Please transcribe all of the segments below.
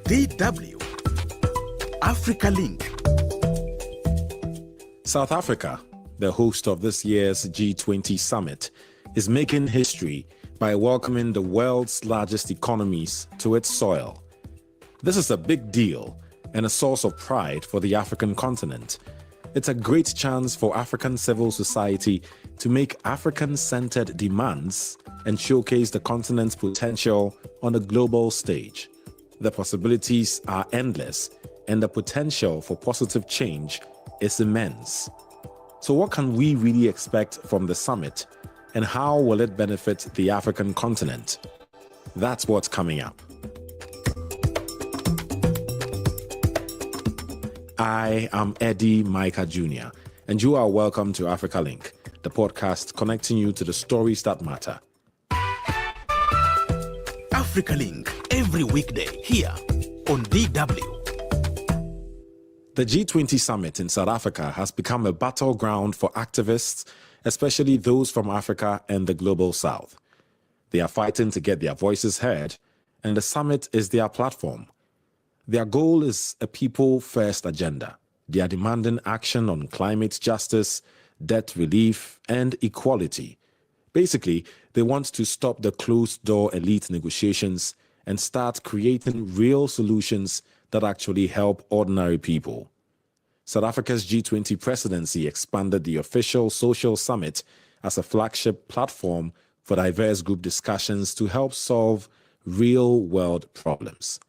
DW Africa Link. South Africa, the host of this year's G20 Summit, is making history by welcoming the world's largest economies to its soil. This is a big deal and a source of pride for the African continent. It's a great chance for African civil society to make African-centered demands and showcase the continent's potential on a global stage. The possibilities are endless, and the potential for positive change is immense. So what can we really expect from the summit, and how will it benefit the African continent? That's what's coming up. I am Eddie Micah Jr., and you are welcome to Africa Link, the podcast connecting you to the stories that matter. Africa Link, every weekday here on DW. The G20 Summit in South Africa has become a battleground for activists, especially those from Africa and the global South. They are fighting to get their voices heard, and the summit is their platform. Their goal is a people-first agenda. They are demanding action on climate justice, debt relief, and equality. Basically, they want to stop the closed-door elite negotiations and start creating real solutions that actually help ordinary people. South Africa's G20 presidency expanded the official social summit as a flagship platform for diverse group discussions to help solve real-world problems.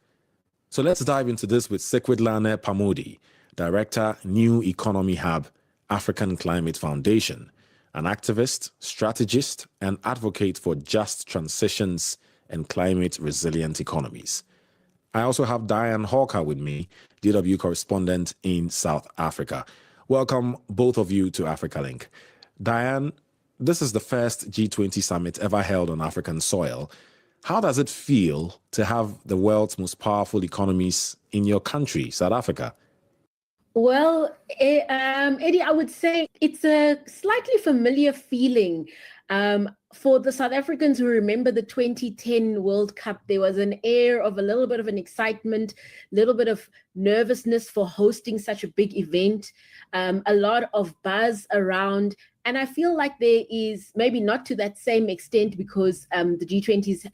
So let's dive into this with Sekwedlane Pamodi, Director, New Economy Hub, African Climate Foundation, an activist, strategist, and advocate for just transitions and climate-resilient economies. I also have Diane Hawker with me, DW correspondent in South Africa. Welcome, both of you, to Africa Link. Diane, this is the first G20 summit ever held on African soil. How does it feel to have the world's most powerful economies in your country, South Africa? Well, Eddie, I would say it's a slightly familiar feeling. For the South Africans who remember the 2010 World Cup, there was an air of a little bit of an excitement, a little bit of nervousness for hosting such a big event, a lot of buzz around. And I feel like there is, maybe not to that same extent because the G20 is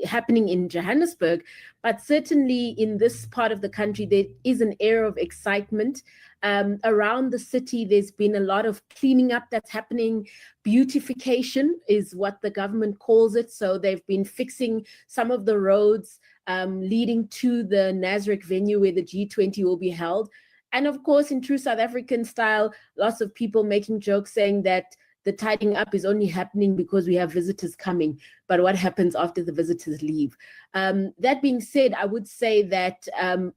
happening in Johannesburg, but certainly in this part of the country, there is an air of excitement. Around the city, there's been a lot of cleaning up that's happening. Beautification is what the government calls it. So they've been fixing some of the roads leading to the Nasrec venue where the G20 will be held. And of course, in true South African style, lots of people making jokes saying that the tidying up is only happening because we have visitors coming. But what happens after the visitors leave? That being said, I would say that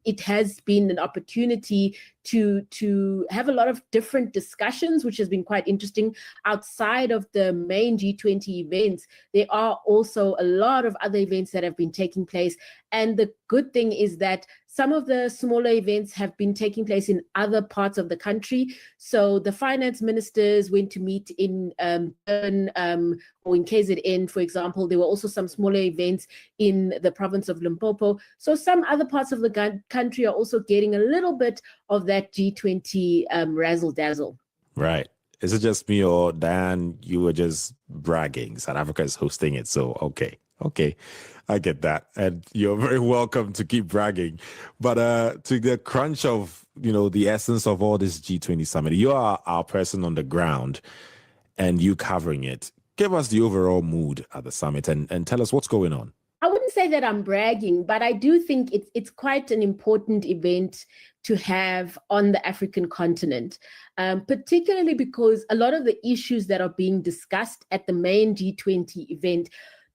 it has been an opportunity to have a lot of different discussions, which has been quite interesting. Outside of the main G20 events, there are also a lot of other events that have been taking place. And the good thing is that some of the smaller events have been taking place in other parts of the country. So the finance ministers went to meet in Durban or in KZN, for example. There were also some smaller events in the province of Limpopo. So some other parts of the country are also getting a little bit of that G20 razzle-dazzle. Right. Is it just me, or Diane, you were just bragging? South Africa is hosting it, so okay, I get that. And you're very welcome to keep bragging. But to the crunch of, the essence of all this G20 summit, you are our person on the ground and you covering it. Give us the overall mood at the summit and tell us what's going on. I wouldn't say that I'm bragging, but I do think it's quite an important event to have on the African continent, particularly because a lot of the issues that are being discussed at the main G20 event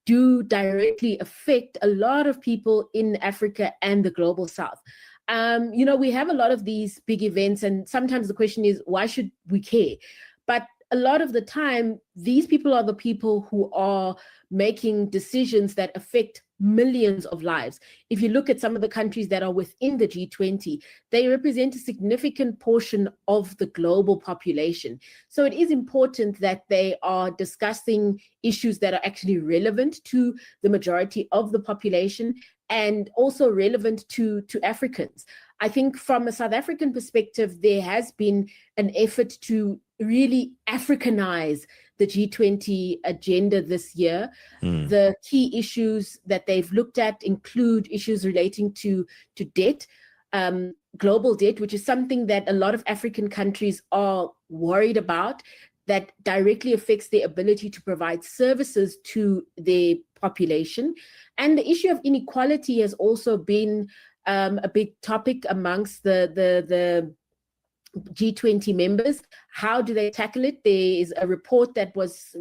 do directly affect a lot of people in Africa and the global South. We have a lot of these big events, and sometimes the question is, why should we care? But a lot of the time, these people are the people who are making decisions that affect millions of lives. If you look at some of the countries that are within the G20, they represent a significant portion of the global population. So it is important that they are discussing issues that are actually relevant to the majority of the population. and also relevant to Africans. I think from a South African perspective, there has been an effort to really Africanize the G20 agenda this year. The key issues that they've looked at include issues relating to debt, global debt, which is something that a lot of African countries are worried about, that directly affects their ability to provide services to their population. And the issue of inequality has also been a big topic amongst the G20 members. How do they tackle it? There is a report that was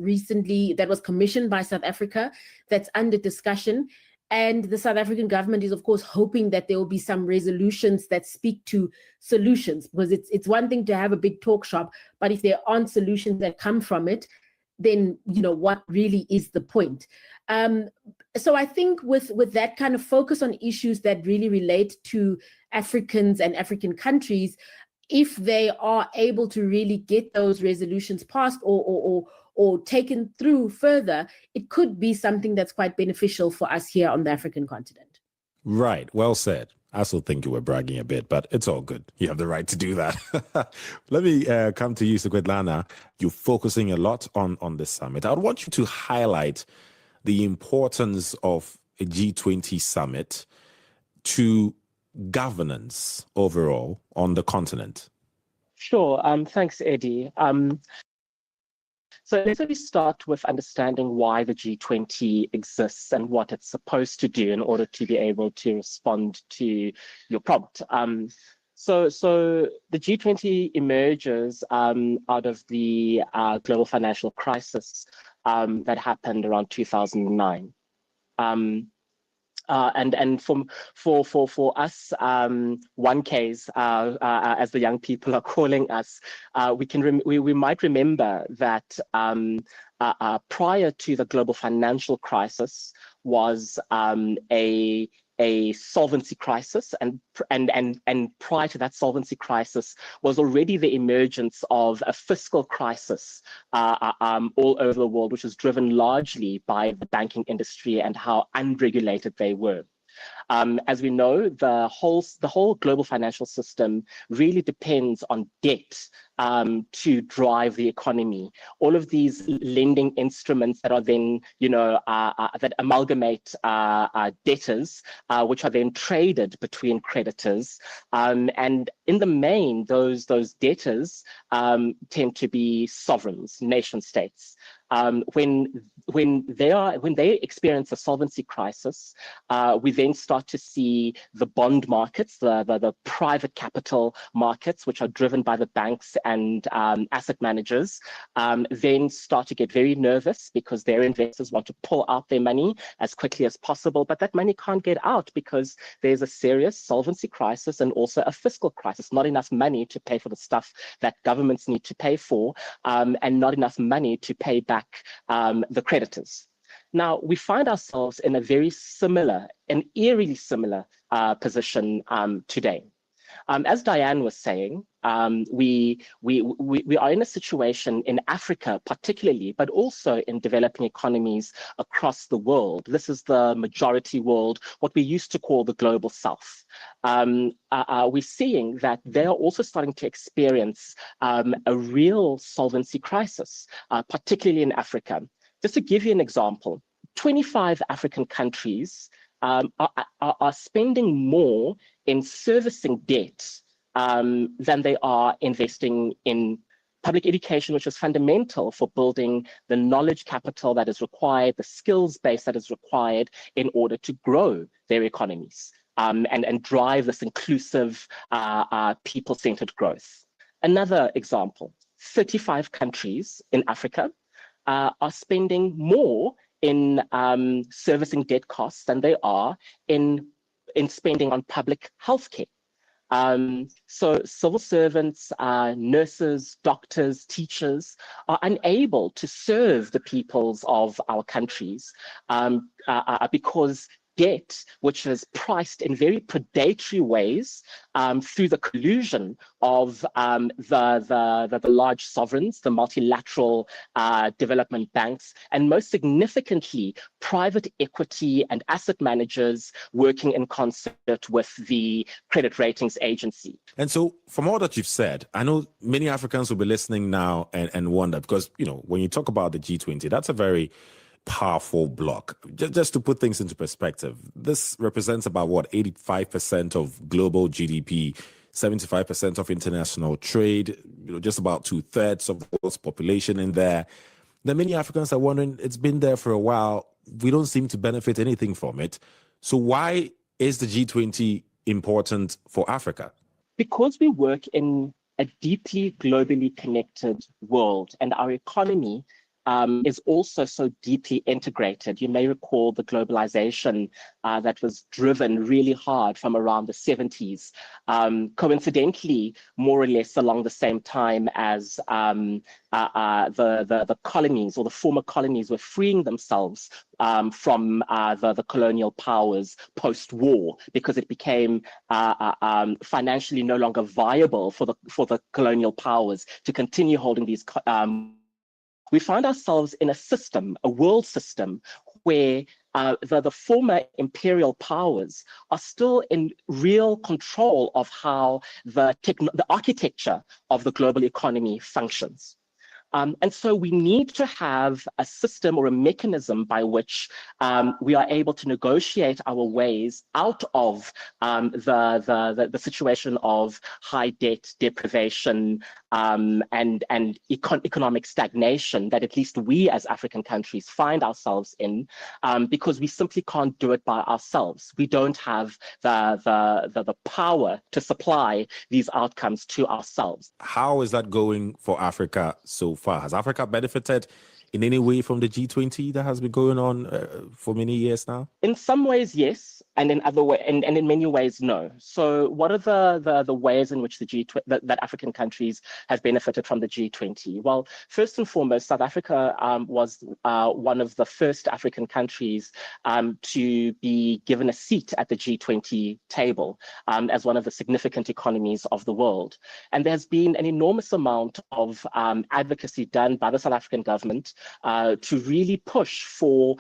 commissioned by South Africa that's under discussion. And the South African government is, of course, hoping that there will be some resolutions that speak to solutions, because it's one thing to have a big talk shop, but if there aren't solutions that come from it, then, what really is the point? So I think with that kind of focus on issues that really relate to Africans and African countries, if they are able to really get those resolutions passed or taken through further, it could be something that's quite beneficial for us here on the African continent. Right. Well said. I still think you were bragging a bit, but it's all good. You have the right to do that. Let me come to you, Sequetlana. You're focusing a lot on this summit. I would want you to highlight the importance of a G20 summit to governance overall on the continent. Sure. Thanks, Eddie. So let's maybe start with understanding why the G20 exists and what it's supposed to do in order to be able to respond to your prompt. So the G20 emerges out of the global financial crisis that happened around 2009. And for us, one case, as the young people are calling us, we might remember that prior to the global financial crisis was a solvency crisis, and prior to that solvency crisis was already the emergence of a fiscal crisis all over the world, which was driven largely by the banking industry and how unregulated they were. As we know, the whole global financial system really depends on debt to drive the economy. All of these lending instruments that are then, that amalgamate debtors, which are then traded between creditors, and in the main, those debtors tend to be sovereigns, nation states. When they experience a solvency crisis, we then start to see the bond markets, the private capital markets, which are driven by the banks and asset managers, then start to get very nervous because their investors want to pull out their money as quickly as possible, but that money can't get out because there's a serious solvency crisis and also a fiscal crisis. Not enough money to pay for the stuff that governments need to pay for, and not enough money to pay back the creditors. Now, we find ourselves in a very similar, an eerily similar position today. As Diane was saying, we are in a situation in Africa particularly, but also in developing economies across the world. This is the majority world, what we used to call the global south. We're seeing that they are also starting to experience a real solvency crisis, particularly in Africa. Just to give you an example, 25 African countries are spending more in servicing debt than they are investing in public education, which is fundamental for building the knowledge capital that is required, the skills base that is required in order to grow their economies and drive this inclusive, people-centered growth. Another example, 35 countries in Africa are spending more in servicing debt costs than they are in spending on public healthcare. So civil servants, nurses, doctors, teachers are unable to serve the peoples of our countries because debt, which is priced in very predatory ways through the collusion of the large sovereigns, the multilateral development banks, and most significantly, private equity and asset managers working in concert with the credit ratings agency. And so from all that you've said, I know many Africans will be listening now and wonder, because, you know, when you talk about the G20, that's a very powerful bloc. Just to put things into perspective, this represents about, what, 85% of global GDP, 75% of international trade, you know, just about 2/3 of the world's population in there. Then many Africans are wondering, it's been there for a while, we don't seem to benefit anything from it. So why is the G20 important for Africa? Because we work in a deeply globally connected world, and our economy is also so deeply integrated. You may recall the globalization that was driven really hard from around the 70s, coincidentally, more or less along the same time as the colonies, or the former colonies, were freeing themselves from the colonial powers post-war, because it became financially no longer viable for the colonial powers to continue holding these. We find ourselves in a system, a world system, where the former imperial powers are still in real control of how the architecture of the global economy functions. And so we need to have a system or a mechanism by which we are able to negotiate our ways out of the situation of high debt, deprivation, and economic stagnation that at least we as African countries find ourselves in, because we simply can't do it by ourselves. We don't have the power to supply these outcomes to ourselves. How is that going for Africa so far? Has Africa benefited in any way from the G20 that has been going on for many years now? In some ways, yes, and in other ways, and in many ways, no. So, what are the ways in which the G20 that African countries have benefited from the G20? Well, first and foremost, South Africa was one of the first African countries to be given a seat at the G20 table as one of the significant economies of the world. And there's been an enormous amount of advocacy done by the South African government to really push for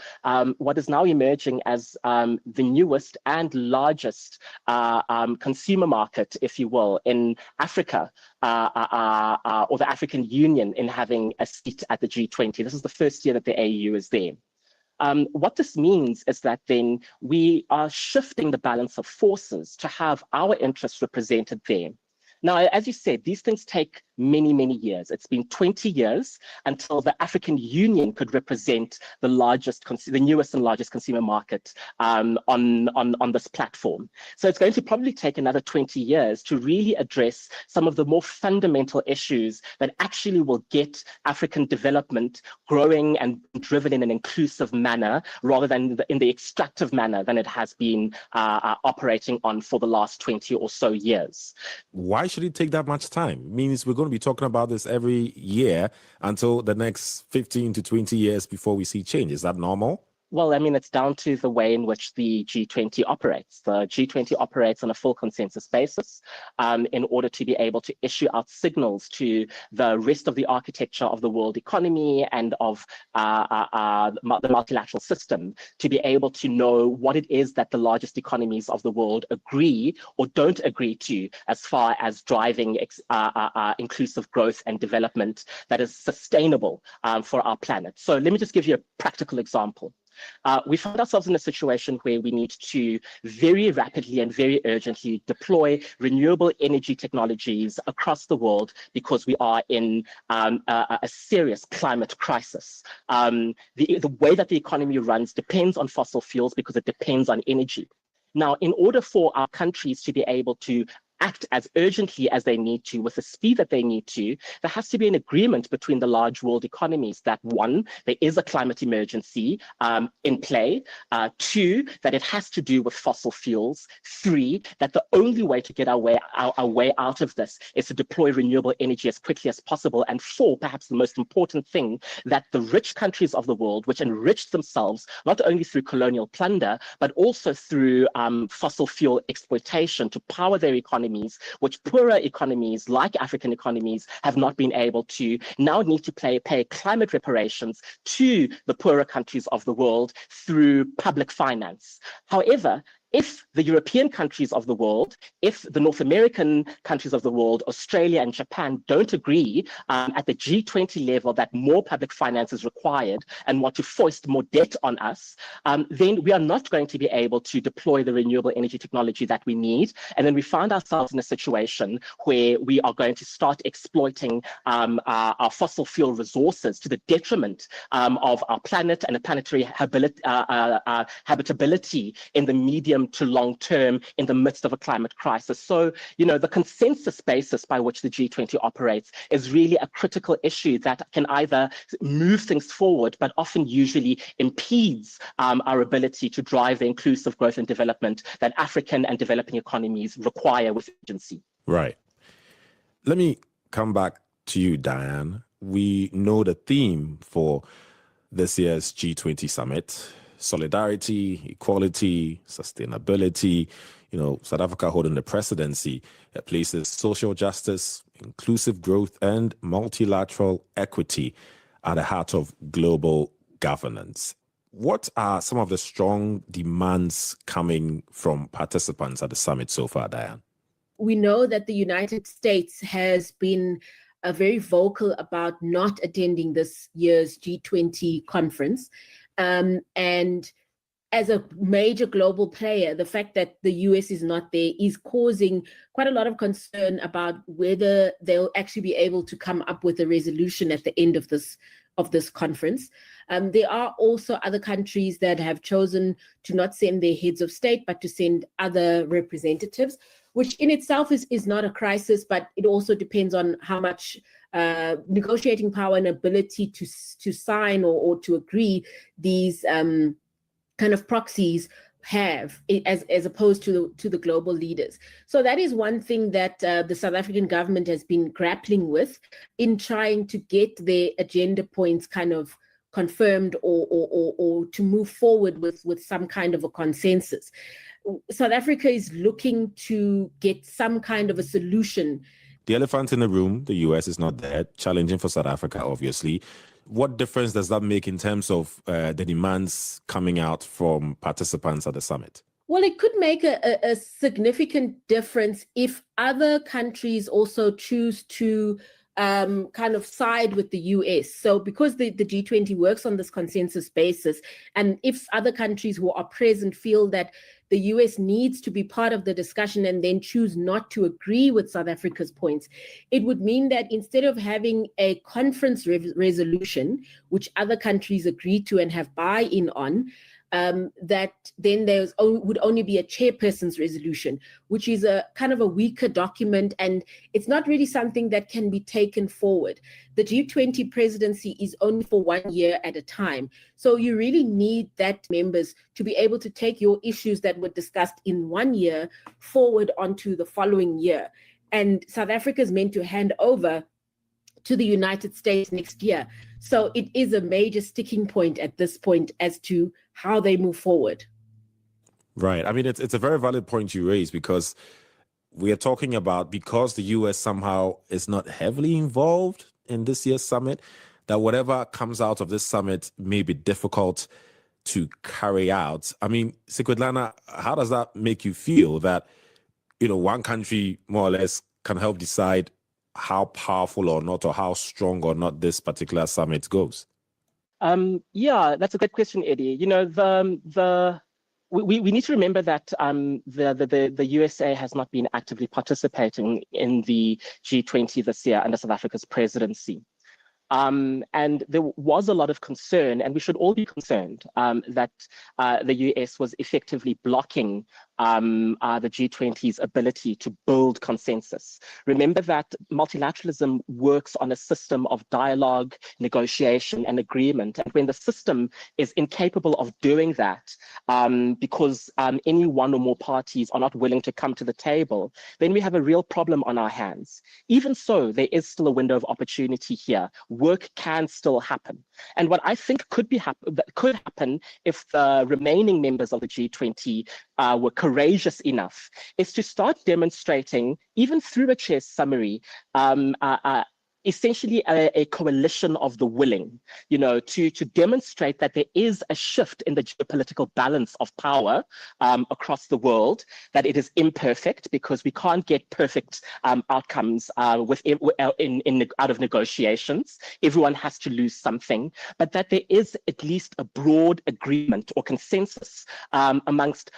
what is now emerging as the newest and largest consumer market, if you will, in Africa, or the African Union, in having a seat at the G20. This is the first year that the AU is there. What this means is that then we are shifting the balance of forces to have our interests represented there. Now, as you said, these things take many, many years. It's been 20 years until the African Union could represent the newest and largest consumer market on this platform. So it's going to probably take another 20 years to really address some of the more fundamental issues that actually will get African development growing and driven in an inclusive manner, rather than in the extractive manner than it has been operating on for the last 20 or so years. Why should it take that much time? It means we're going to be talking about this every year until the next 15 to 20 years before we see change. Is that normal? Well, I mean, it's down to the way in which the G20 operates. The G20 operates on a full consensus basis in order to be able to issue out signals to the rest of the architecture of the world economy and of the multilateral system, to be able to know what it is that the largest economies of the world agree or don't agree to as far as driving inclusive growth and development that is sustainable for our planet. So let me just give you a practical example. We find ourselves in a situation where we need to very rapidly and very urgently deploy renewable energy technologies across the world, because we are in a serious climate crisis. The way that the economy runs depends on fossil fuels because it depends on energy. Now, in order for our countries to be able to act as urgently as they need to, with the speed that they need to, there has to be an agreement between the large world economies that, one, there is a climate emergency in play, two, that it has to do with fossil fuels, three, that the only way to get our way out of this is to deploy renewable energy as quickly as possible, and four, perhaps the most important thing, that the rich countries of the world, which enriched themselves not only through colonial plunder, but also through fossil fuel exploitation to power their economies, which poorer economies like African economies have not been able to, now need to pay climate reparations to the poorer countries of the world through public finance. However, if the European countries of the world, if the North American countries of the world, Australia and Japan don't agree at the G20 level that more public finance is required and want to foist more debt on us, then we are not going to be able to deploy the renewable energy technology that we need. And then we find ourselves in a situation where we are going to start exploiting our fossil fuel resources to the detriment of our planet and the planetary habitability in the medium to long term in the midst of a climate crisis. So, the consensus basis by which the G20 operates is really a critical issue that can either move things forward, but often usually impedes our ability to drive the inclusive growth and development that African and developing economies require with urgency. Right. Let me come back to you, Diane. We know the theme for this year's G20 Summit: solidarity, equality, sustainability. South Africa holding the presidency places social justice, inclusive growth, and multilateral equity at the heart of global governance. What are some of the strong demands coming from participants at the summit so far, Diane? We know that the United States has been very vocal about not attending this year's G20 conference. And as a major global player, the fact that the US is not there is causing quite a lot of concern about whether they'll actually be able to come up with a resolution at the end of this conference. There are also other countries that have chosen to not send their heads of state, but to send other representatives, which in itself is not a crisis, but it also depends on how much negotiating power and ability to sign or to agree these kind of proxies have, as opposed to the global leaders. So that is one thing that the South African government has been grappling with in trying to get their agenda points kind of confirmed or to move forward with some kind of a consensus. South Africa is looking to get some kind of a solution. The elephant in the room, the US is not there, challenging for South Africa, obviously. What difference does that make in terms of the demands coming out from participants at the summit? Well, it could make a significant difference if other countries also choose to kind of side with the US. So because the G20 works on this consensus basis, and if other countries who are present feel that the US needs to be part of the discussion and then choose not to agree with South Africa's points, it would mean that instead of having a conference resolution, which other countries agree to and have buy-in on, that then would only be a chairperson's resolution, which is a kind of a weaker document, and it's not really something that can be taken forward. The G20 presidency is only for 1 year at a time. So you really need that members to be able to take your issues that were discussed in 1 year forward onto the following year. And South Africa is meant to hand over to the United States next year. So it is a major sticking point at this point as to how they move forward. Right. I mean, it's a very valid point you raise, because we are talking about, because the US somehow is not heavily involved in this year's summit, that whatever comes out of this summit may be difficult to carry out. I mean, Sikwedlana, how does that make you feel that, one country more or less can help decide how powerful or not, or how strong or not this particular summit goes? Yeah, that's a good question, Eddie. We need to remember that the USA has not been actively participating in the G20 this year under South Africa's presidency. And there was a lot of concern, and we should all be concerned, that the US was effectively blocking the G20's ability to build consensus. Remember that multilateralism works on a system of dialogue, negotiation, and agreement. And when the system is incapable of doing that because any one or more parties are not willing to come to the table, then we have a real problem on our hands. Even so, there is still a window of opportunity here. Work can still happen. And what I think could happen if the remaining members of the G20 were courageous enough is to start demonstrating, even through a chair's summary, essentially a coalition of the willing, to demonstrate that there is a shift in the geopolitical balance of power across the world, that it is imperfect because we can't get perfect outcomes out of negotiations. Everyone has to lose something, but that there is at least a broad agreement or consensus amongst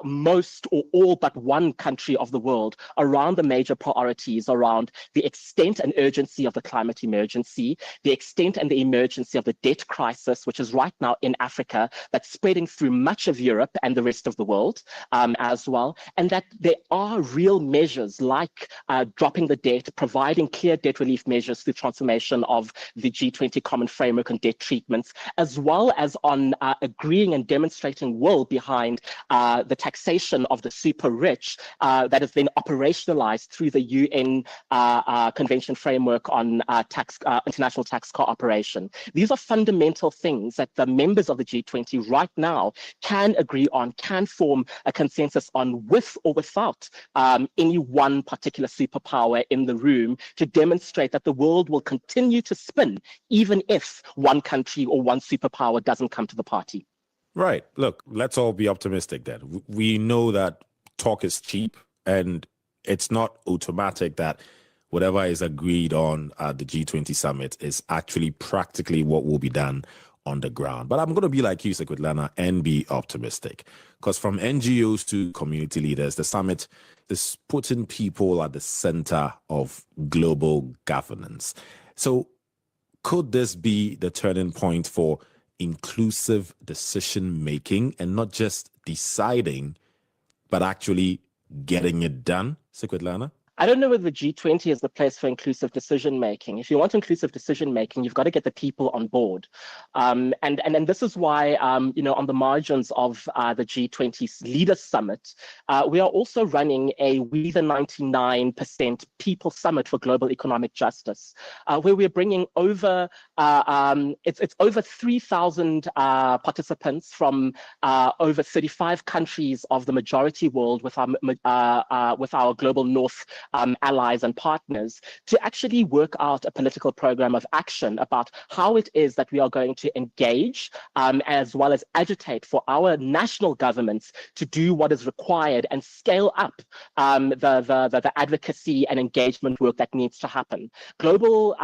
most or all but one country of the world around the major priorities, around the extent and urgency of the climate emergency, the extent and the emergency of the debt crisis, which is right now in Africa, but spreading through much of Europe and the rest of the world as well, and that there are real measures like dropping the debt, providing clear debt relief measures through transformation of the G20 common framework on debt treatments, as well as on agreeing and demonstrating will behind the taxation of the super rich that has been operationalized through the UN Convention framework on international tax cooperation. These are fundamental things that the members of the G20 right now can agree on, can form a consensus on, with or without any one particular superpower in the room, to demonstrate that the world will continue to spin even if one country or one superpower doesn't come to the party. Right. Look, let's all be optimistic then. We know that talk is cheap, and it's not automatic that whatever is agreed on at the G20 summit is actually practically what will be done on the ground. But I'm going to be like you, Sequitlana, and be optimistic. Because from NGOs to community leaders, the summit is putting people at the center of global governance. So could this be the turning point for inclusive decision-making, and not just deciding, but actually getting it done, Sequitlana? I don't know whether the G20 is the place for inclusive decision-making. If you want inclusive decision-making, you've got to get the people on board. And this is why, on the margins of the G20 Leaders Summit, we are also running a We the 99% People Summit for Global Economic Justice, where we're bringing over, it's over 3,000 participants from over 35 countries of the majority world with our global North allies and partners, to actually work out a political program of action about how it is that we are going to engage as well as agitate for our national governments to do what is required and scale up the advocacy and engagement work that needs to happen. Global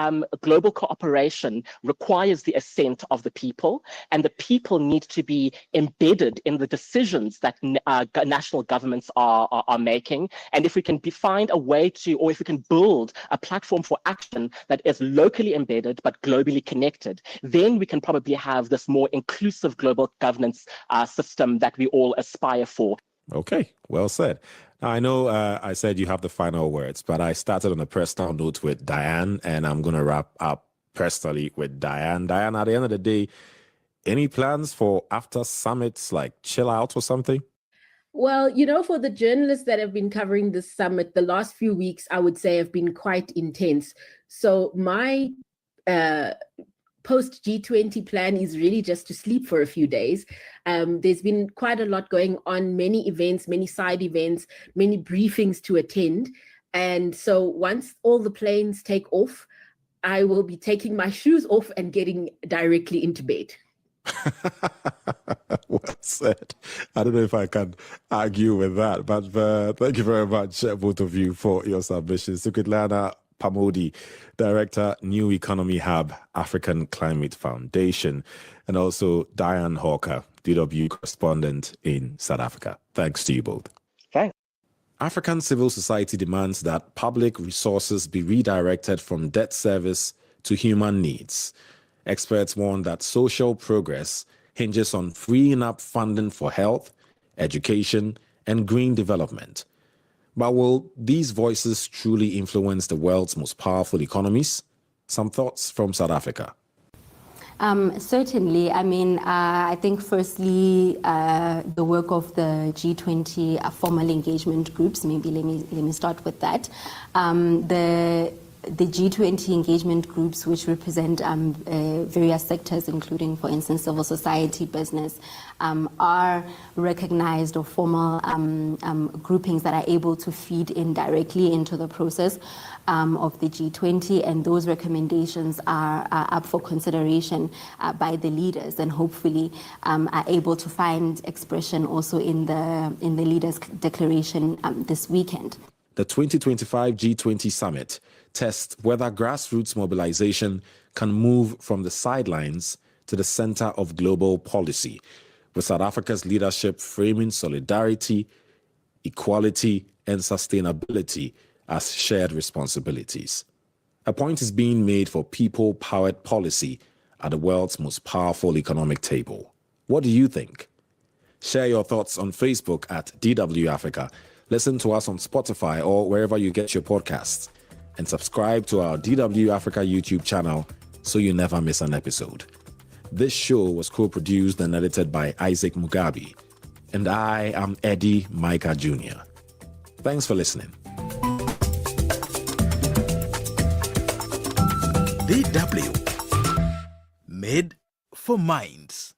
cooperation requires the assent of the people, and the people need to be embedded in the decisions that national governments are making. And if we can find a way to, or if we can build a platform for action that is locally embedded but globally connected, then we can probably have this more inclusive global governance system that we all aspire for. Okay, well said. Now, I know I said you have the final words, but I started on a personal note with Diane, and I'm going to wrap up personally with Diane. Diane, at the end of the day, any plans for after summits, like chill out or something? Well, for the journalists that have been covering this summit, the last few weeks, I would say, have been quite intense. So my post G20 plan is really just to sleep for a few days. There's been quite a lot going on, many events, many side events, many briefings to attend. And so once all the planes take off, I will be taking my shoes off and getting directly into bed. Well said. I don't know if I can argue with that, but thank you very much, both of you, for your submissions. Sequitlana Pamodi, Director, New Economy Hub, African Climate Foundation, and also Diane Hawker, DW correspondent in South Africa. Thanks to you both. Thanks. African civil society demands that public resources be redirected from debt service to human needs. Experts warn that social progress hinges on freeing up funding for health, education, and green development. But will these voices truly influence the world's most powerful economies? Some thoughts from South Africa. Certainly. I mean, I think firstly, the work of the G20 formal engagement groups, maybe let me start with that. The G20 engagement groups, which represent various sectors, including, for instance, civil society, business, are recognized or formal groupings that are able to feed in directly into the process of the G20, and those recommendations are up for consideration by the leaders, and hopefully are able to find expression also in the leaders' declaration this weekend. The 2025 G20 Summit tests whether grassroots mobilization can move from the sidelines to the center of global policy, with South Africa's leadership framing solidarity, equality, and sustainability as shared responsibilities. A point is being made for people-powered policy at the world's most powerful economic table. What do you think? Share your thoughts on Facebook at DW Africa. Listen to us on Spotify or wherever you get your podcasts. And subscribe to our DW Africa YouTube channel so you never miss an episode. This show was co-produced and edited by Isaac Mugabe. And I am Eddie Micah Jr. Thanks for listening. DW. Made for minds.